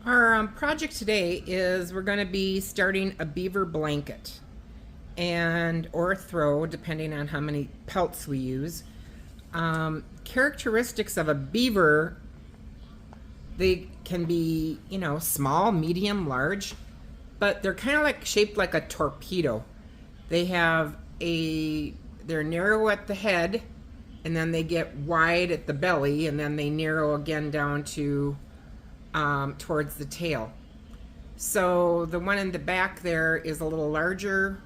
Our project today is we're going to be starting a beaver blanket and or throw, depending on how many pelts we use. Characteristics of a beaver, they can be, small, medium, large, but they're kind of like shaped like a torpedo. They're narrow at the head, and then they get wide at the belly, and then they narrow again down to towards the tail. So the one in the back there is a little larger.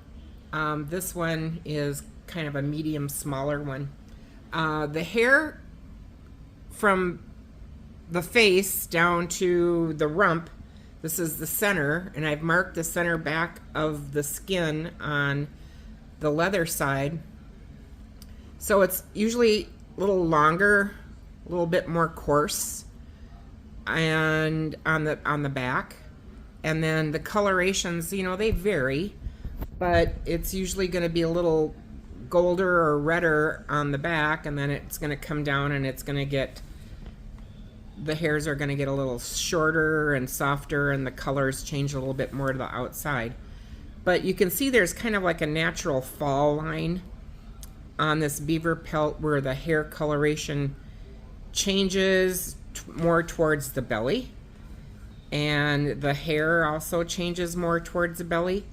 This one is kind of a medium, smaller one. The hair from the face down to the rump, this is the center, and I've marked the center back of the skin on the leather side. So it's usually a little longer, a little bit more coarse, and on the back. And then the colorations, they vary, but it's usually going to be a little golder or redder on the back, and then it's going to come down and it's going to get, the hairs are going to get a little shorter and softer, and the colors change a little bit more to the outside. But you can see there's kind of like a natural fall line on this beaver pelt where the hair coloration changes more towards the belly, and the hair also changes more towards the belly.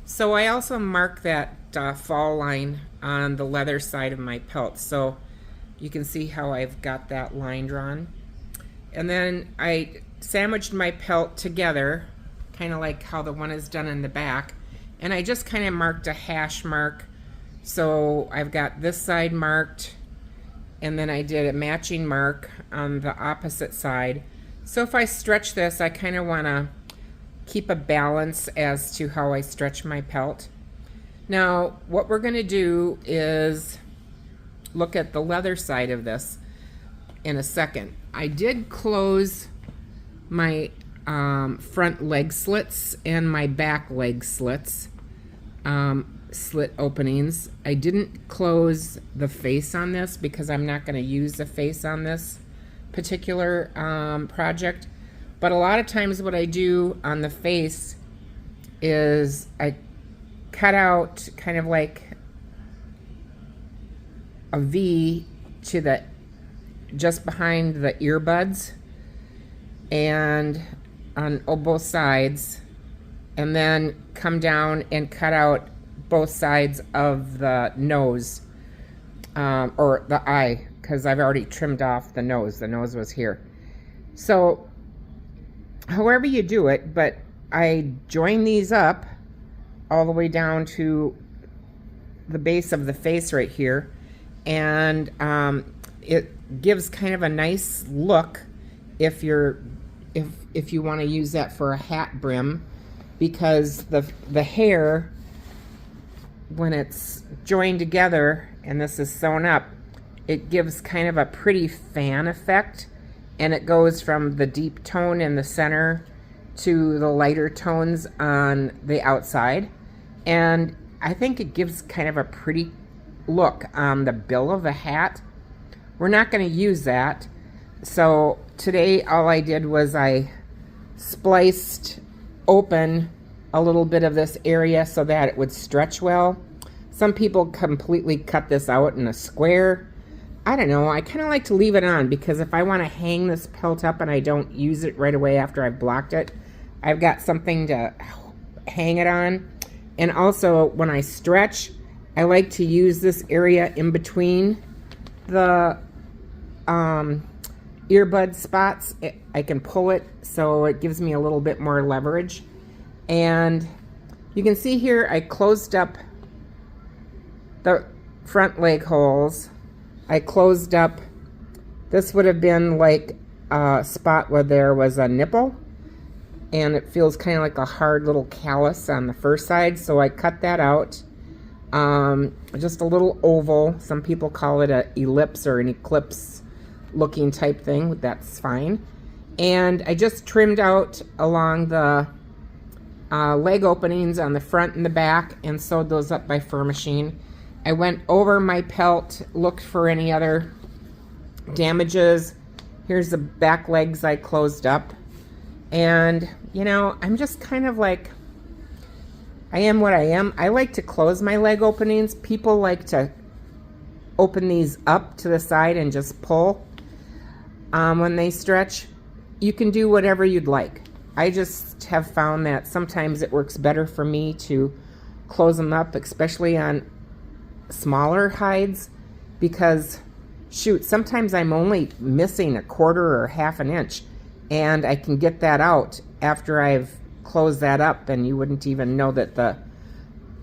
So I also mark that fall line on the leather side of my pelt, so you can see how I've got that line drawn. And then I sandwiched my pelt together, kind of like how the one is done in the back, and I just kind of marked a hash mark. So I've got this side marked, and then I did a matching mark on the opposite side. So if I stretch this, I kind of want to keep a balance as to how I stretch my pelt. Now, what we're going to do is look at the leather side of this in a second. I did close my front leg slits and my back leg slits, slit openings. I didn't close the face on this because I'm not going to use the face on this particular project. But a lot of times what I do on the face is I cut out kind of like a V to the just behind the earbuds and on both sides, and then come down and cut out both sides of the nose, or the eye, because I've already trimmed off the nose. The nose was here. So however you do it, but I join these up all the way down to the base of the face right here, and it gives kind of a nice look if you want to use that for a hat brim, because the hair, when it's joined together and this is sewn up, it gives kind of a pretty fan effect, and it goes from the deep tone in the center to the lighter tones on the outside, and I think it gives kind of a pretty look on the bill of the hat. We're not going to use that, so today all I did was I spliced open a little bit of this area so that it would stretch well. Some people completely cut this out in a square. I don't know, I kind of like to leave it on, because if I want to hang this pelt up and I don't use it right away after I've blocked it, I've got something to hang it on. And also when I stretch, I like to use this area in between the earbud spots. I can pull it so it gives me a little bit more leverage. And you can see here I closed up the front leg holes. I closed up, this would have been like a spot where there was a nipple, and it feels kind of like a hard little callus on the first side, so I cut that out. Just a little oval. Some people call it an ellipse or an eclipse looking type thing. That's fine. And I just trimmed out along the leg openings on the front and the back and sewed those up by fur machine. I went over my pelt, looked for any other damages. Here's the back legs I closed up. And, you know, I'm just kind of like, I am what I am. I like to close my leg openings. People like to open these up to the side and just pull when they stretch. You can do whatever you'd like. I just have found that sometimes it works better for me to close them up, especially on smaller hides, because shoot, sometimes I'm only missing a quarter or half an inch, and I can get that out after I've closed that up, and you wouldn't even know that the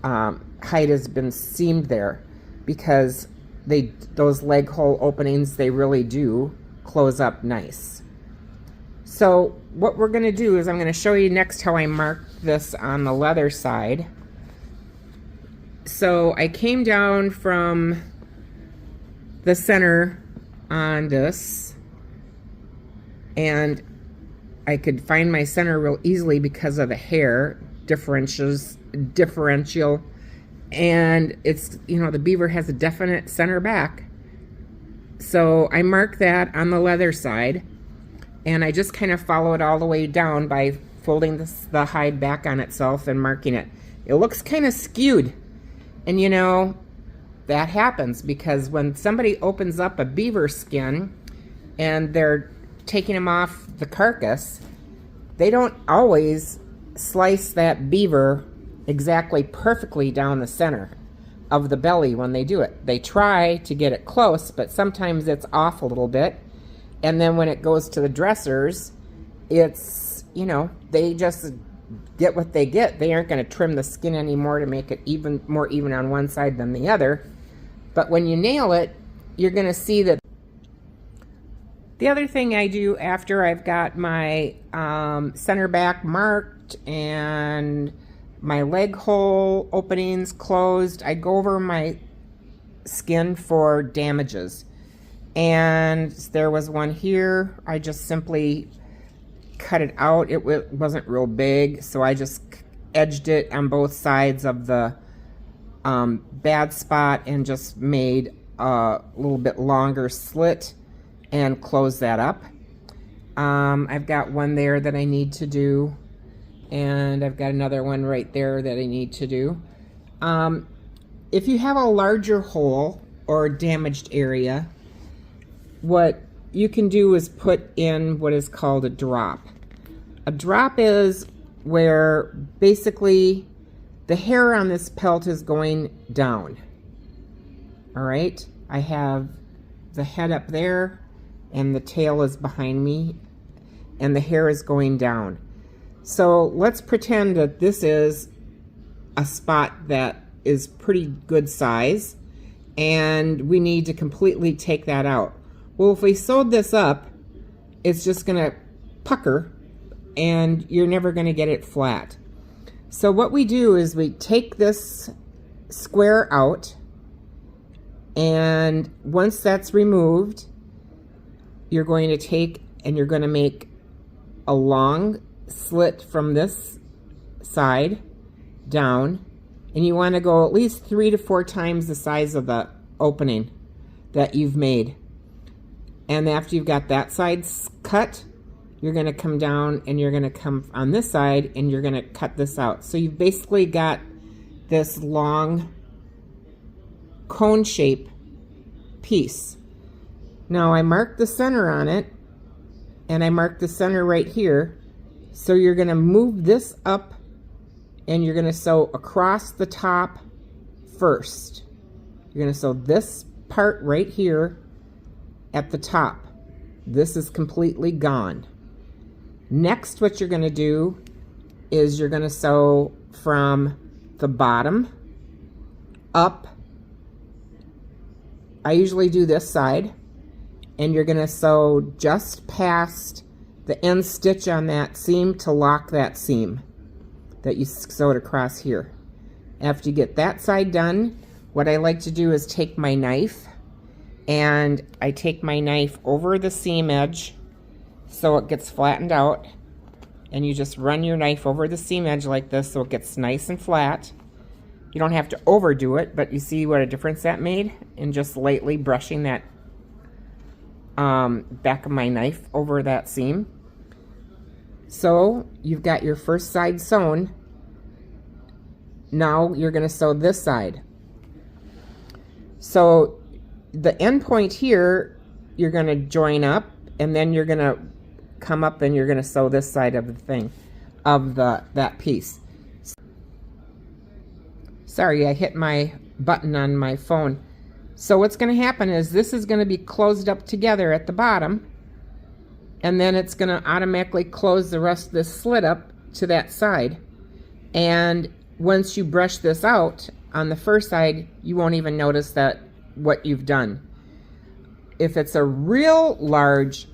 hide has been seamed there, because those leg hole openings, they really do close up nice. So what we're going to do is I'm going to show you next how I marked this on the leather side. So I came down from the center on this, and I could find my center real easily because of the hair differential, and it's, you know, the Beaver has a definite center back. So I marked that on the leather side, and I just kind of follow it all the way down by folding the hide back on itself and marking it. It looks kind of skewed, and you know, that happens because when somebody opens up a beaver skin and they're taking them off the carcass, they don't always slice that beaver exactly perfectly down the center of the belly when they do it. They try to get it close, but sometimes it's off a little bit. And then when it goes to the dressers, it's, you know, they just get what they get. They aren't going to trim the skin anymore to make it more even on one side than the other. But when you nail it, you're going to see that. The other thing I do after I've got my center back marked and my leg hole openings closed, I go over my skin for damages. And there was one here. I just simply cut it out. It wasn't real big, so I just edged it on both sides of the bad spot and just made a little bit longer slit and close that up. I've got one there that I need to do, and I've got another one right there that I need to do. If you have a larger hole or damaged area, what you can do is put in what is called a drop. A drop is where basically the hair on this pelt is going down. All right, I have the head up there and the tail is behind me and the hair is going down. So let's pretend that this is a spot that is pretty good size and we need to completely take that out. Well, if we sewed this up, it's just going to pucker and you're never going to get it flat. So what we do is we take this square out, and once that's removed, you're going to take and you're going to make a long slit from this side down, and you want to go at least 3 to 4 times the size of the opening that you've made. And after you've got that side cut, you're going to come down and you're going to come on this side and you're going to cut this out. So you've basically got this long cone shape piece. Now I marked the center on it, and I marked the center right here. So you're going to move this up and you're going to sew across the top first. You're going to sew this part right here at the top. This is completely gone. Next, what you're going to do is you're going to sew from the bottom up. I usually do this side, and you're going to sew just past the end stitch on that seam to lock that seam that you sewed across here. After you get that side done, what I like to do is take my knife, and I take my knife over the seam edge so it gets flattened out, and you just run your knife over the seam edge like this so it gets nice and flat. You don't have to overdo it, but you see what a difference that made in just lightly brushing that back of my knife over that seam. So you've got your first side sewn. Now you're going to sew this side. So the end point here, you're going to join up, and then you're going to come up and you're going to sew this side of the thing, of that piece. Sorry, I hit my button on my phone. So what's going to happen is this is going to be closed up together at the bottom, and then it's going to automatically close the rest of this slit up to that side. And once you brush this out on the first side, you won't even notice that what you've done. If it's a real large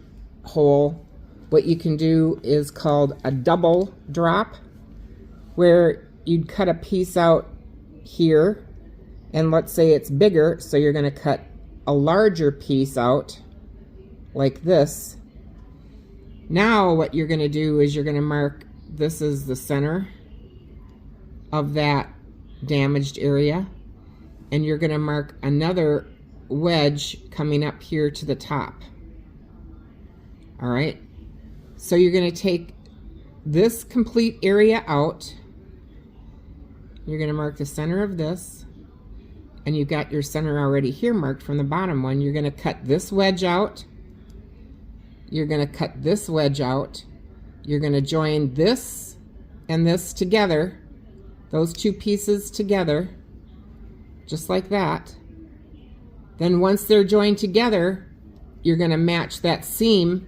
hole, what you can do is called a double drop, where you'd cut a piece out here, and let's say it's bigger, so you're going to cut a larger piece out like this. Now what you're going to do is you're going to mark, this is the center of that damaged area, and you're going to mark another wedge coming up here to the top. All right, so you're going to take this complete area out. You're going to mark the center of this, and you've got your center already here marked from the bottom one. You're going to cut this wedge out. You're going to cut this wedge out. You're going to join this and this together, those two pieces together, just like that. Then once they're joined together, you're going to match that seam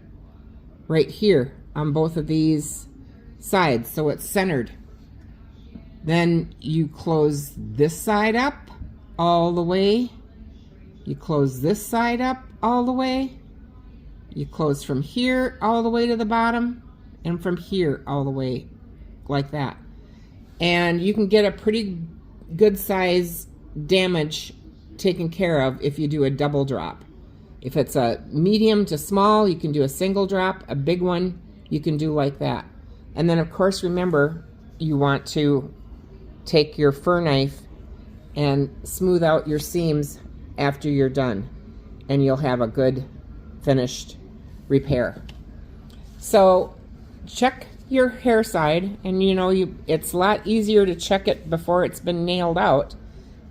right here on both of these sides, so it's centered. Then you close this side up all the way. You close this side up all the way. You close from here all the way to the bottom, and from here all the way like that. And you can get a pretty good size damage taken care of if you do a double drop. If it's a medium to small, you can do a single drop. A big one, you can do like that. And then of course, remember, you want to take your fur knife and smooth out your seams after you're done, and you'll have a good finished repair. So check your hair side, and you know, it's a lot easier to check it before it's been nailed out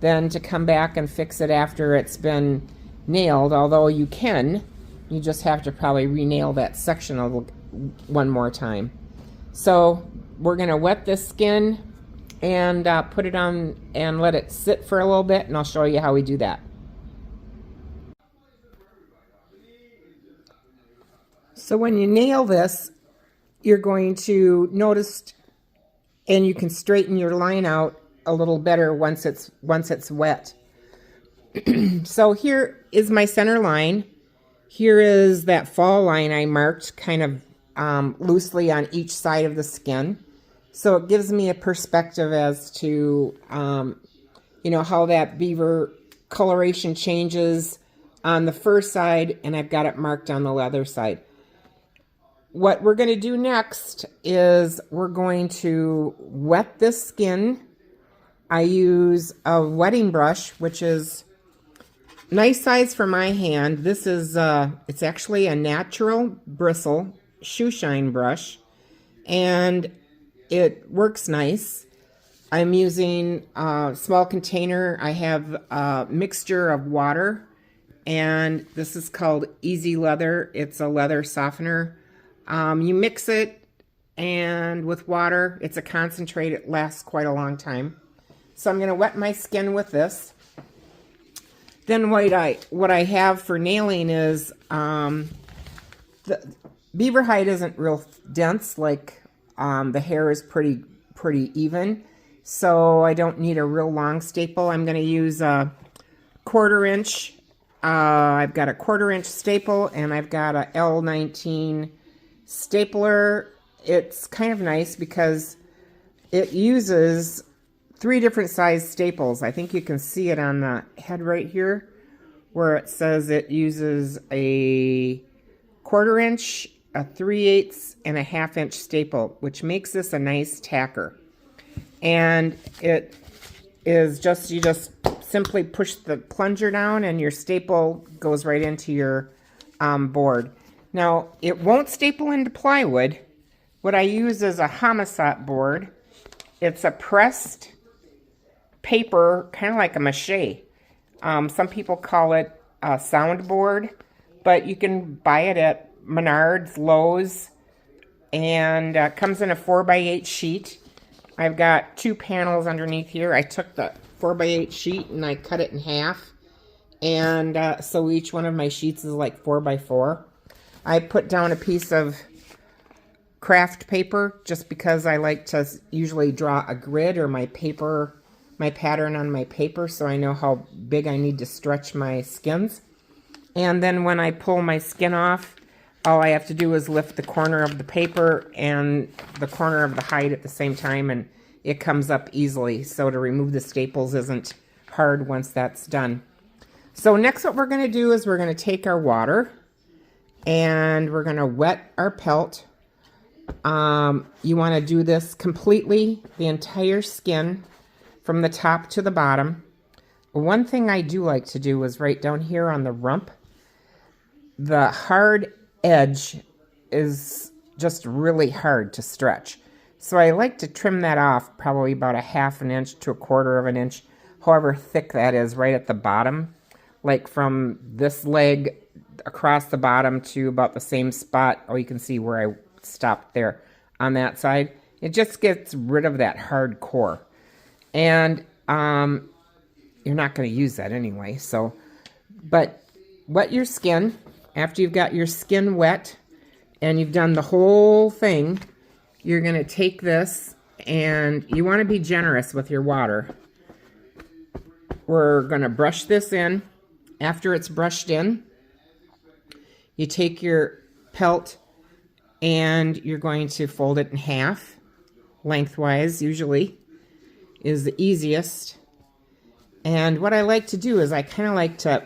than to come back and fix it after it's been nailed, although you just have to probably re-nail that section one more time. So we're going to wet this skin and put it on and let it sit for a little bit, and I'll show you how we do that. So when you nail this, you're going to notice, and you can straighten your line out a little better once it's wet. So here is my center line. Here is that fall line I marked kind of loosely on each side of the skin. So it gives me a perspective as to, you know, how that beaver coloration changes on the fur side, and I've got it marked on the leather side. What we're going to do next is we're going to wet this skin. I use a wetting brush, which is nice size for my hand. This is, it's actually a natural bristle shoe shine brush, and it works nice. I'm using a small container. I have a mixture of water, and this is called Easy Leather. It's a leather softener. You mix it and with water. It's a concentrate. It lasts quite a long time. So I'm going to wet my skin with this. Then what I have for nailing is the beaver hide isn't real dense, like the hair is pretty even, so I don't need a real long staple. I'm going to use a 1/4 inch. I've got a 1/4 inch staple, and I've got a L19 stapler. It's kind of nice because it uses 3 different size staples. I think you can see it on the head right here where it says it uses a 1/4 inch, a 3/8, and a 1/2 inch staple, which makes this a nice tacker. And it is just, you just simply push the plunger down and your staple goes right into your board. Now, it won't staple into plywood, what I use is a homicide board. It's a pressed paper, kind of like a mache. Some people call it a soundboard, but you can buy it at Menards, Lowe's, and comes in a 4x8 sheet. I've got 2 panels underneath here. I took the 4x8 sheet and I cut it in half, and so each one of my sheets is like 4x4. I put down a piece of craft paper just because I like to usually draw a grid or my pattern on my paper, so I know how big I need to stretch my skins. And then when I pull my skin off, all I have to do is lift the corner of the paper and the corner of the hide at the same time, and it comes up easily. So to remove the staples isn't hard once that's done. So next what we're going to do is we're going to take our water and we're going to wet our pelt. You want to do this completely, the entire skin, from the top to the bottom. One thing I do like to do is right down here on the rump, the hard edge is just really hard to stretch. So I like to trim that off probably about a 1/2 inch to 1/4 inch, however thick that is, right at the bottom. Like from this leg across the bottom to about the same spot. Oh, you can see where I stopped there on that side. It just gets rid of that hard core. And you're not going to use that anyway. So, but wet your skin. After you've got your skin wet and you've done the whole thing, you're going to take this, and you want to be generous with your water. We're going to brush this in. After it's brushed in, you take your pelt and you're going to fold it in half, lengthwise usually is the easiest. And what I like to do is I kind of like to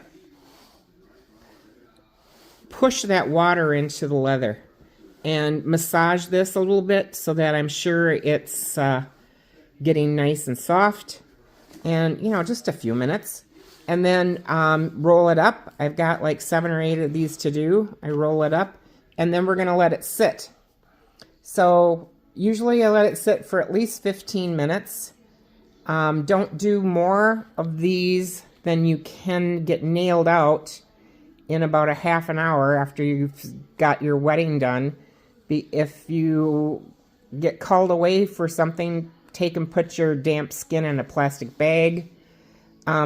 push that water into the leather and massage this a little bit so that I'm sure it's getting nice and soft. And, you know, just a few minutes. And then roll it up. I've got like 7 or 8 of these to do. I roll it up, and then we're going to let it sit. So usually I let it sit for at least 15 minutes. Don't do more of these than you can get nailed out in about a 1/2 hour after you've got your wetting done. If you get called away for something, take and put your damp skin in a plastic bag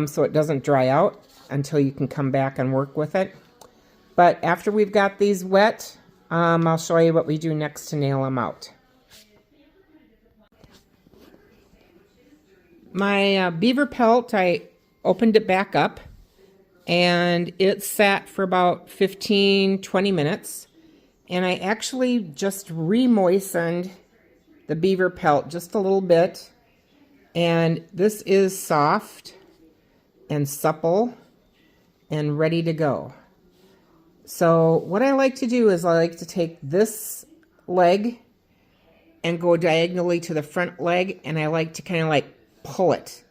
so it doesn't dry out until you can come back and work with it. But after we've got these wet, I'll show you what we do next to nail them out. My beaver pelt, I opened it back up, and it sat for about 15-20 minutes. And I actually just re-moistened the beaver pelt just a little bit. And this is soft and supple and ready to go. So what I like to do is I like to take this leg and go diagonally to the front leg, and I like to kind of like pull it,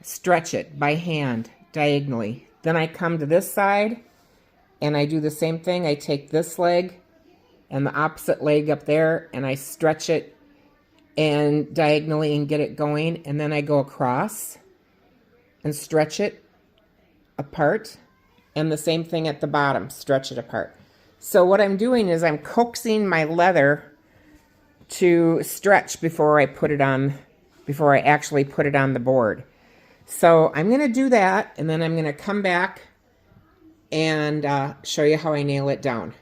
stretch it by hand diagonally. Then I come to this side and I do the same thing. I take this leg and the opposite leg up there, and I stretch it and diagonally and get it going. And then I go across and stretch it apart, and the same thing at the bottom, stretch it apart. So what I'm doing is I'm coaxing my leather to stretch before I actually put it on the board. So I'm going to do that, and then I'm going to come back and show you how I nail it down.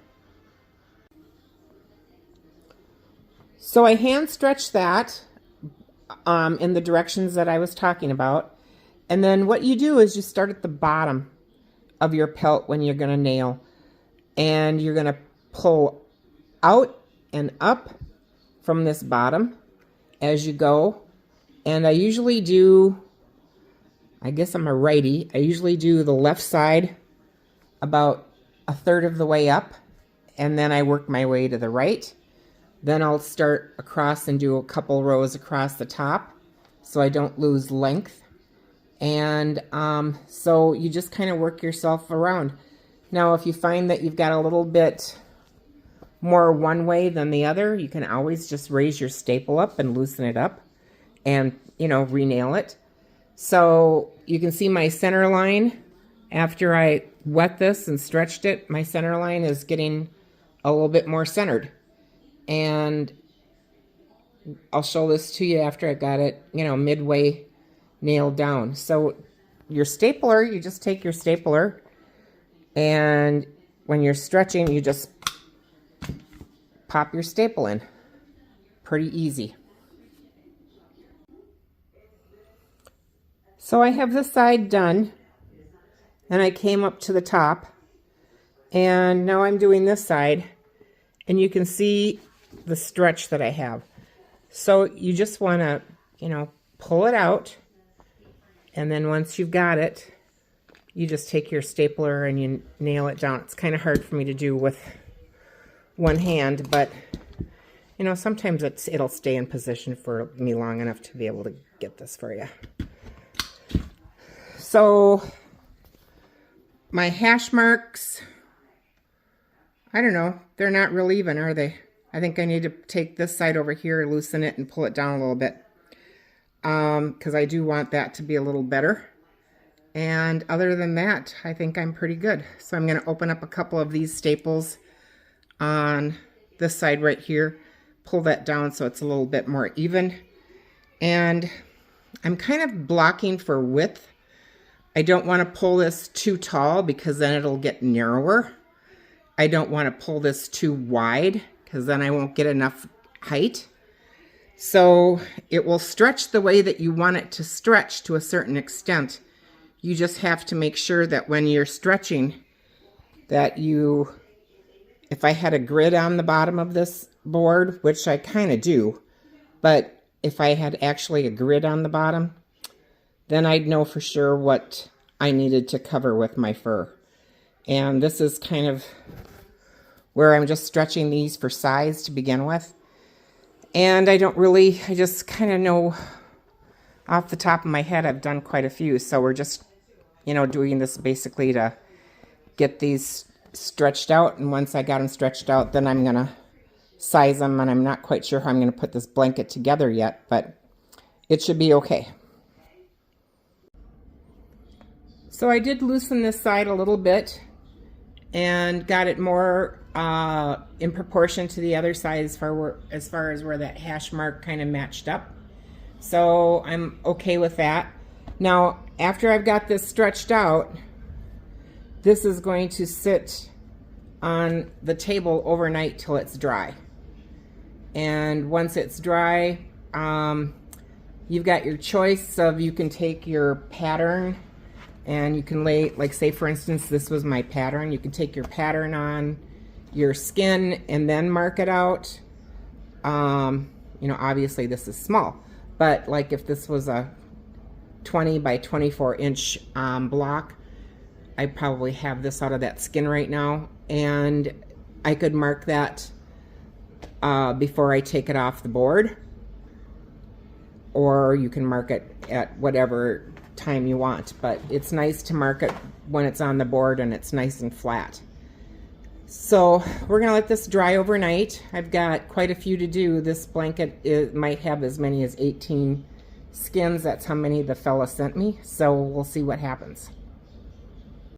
So I hand stretch that in the directions that I was talking about. And then what you do is you start at the bottom of your pelt when you're going to nail. And you're going to pull out and up from this bottom as you go. And I usually do, I guess I'm a righty, I usually do the left side about 1/3 of the way up, and then I work my way to the right. Then I'll start across and do a couple rows across the top so I don't lose length. And so you just kind of work yourself around. Now if you find that you've got a little bit more one way than the other, you can always just raise your staple up and loosen it up and, you know, re-nail it. So you can see my center line after I wet this and stretched it, my center line is getting a little bit more centered. And I'll show this to you after I got it, you know, midway nailed down. So your stapler, you just take your stapler, and when you're stretching, you just pop your staple in. Pretty easy. So I have this side done, and I came up to the top, and now I'm doing this side, and you can see the stretch that I have. So you just want to, you know, pull it out, and then once you've got it, you just take your stapler and you nail it down. It's kind of hard for me to do with one hand, but you know, sometimes it'll stay in position for me long enough to be able to get this for you. So my hash marks, I don't know, they're not real even, are they? I think I need to take this side over here, loosen it, and pull it down a little bit. Because I do want that to be a little better. And other than that, I think I'm pretty good. So I'm going to open up a couple of these staples on this side right here. Pull that down so it's a little bit more even. And I'm kind of blocking for width. I don't want to pull this too tall because then it'll get narrower. I don't want to pull this too wide because then I won't get enough height. So it will stretch the way that you want it to stretch to a certain extent. You just have to make sure that when you're stretching that you, if I had a grid on the bottom of this board, which I kind of do, but if I had actually a grid on the bottom, then I'd know for sure what I needed to cover with my fur. And this is kind of where I'm just stretching these for size to begin with. And I just kind of know off the top of my head, I've done quite a few. So we're just, you know, doing this basically to get these stretched out. And once I got them stretched out, then I'm going to size them. And I'm not quite sure how I'm going to put this blanket together yet, but it should be okay. So I did loosen this side a little bit and got it more in proportion to the other side as far as where that hash mark kind of matched up. So I'm okay with that. Now, after I've got this stretched out, this is going to sit on the table overnight till it's dry. And once it's dry, you've got your choice of, you can take your pattern and you can lay, like say for instance, this was my pattern. You can take your pattern on your skin and then mark it out. You know, obviously this is small, but like if this was a 20 by 24 inch block, I probably have this out of that skin right now, and I could mark that before I take it off the board, or you can mark it at whatever time you want, but it's nice to mark it when it's on the board and it's nice and flat. So we're gonna let this dry overnight. I've got quite a few to do. This blanket might have as many as 18 skins. That's how many the fella sent me, so we'll see what happens.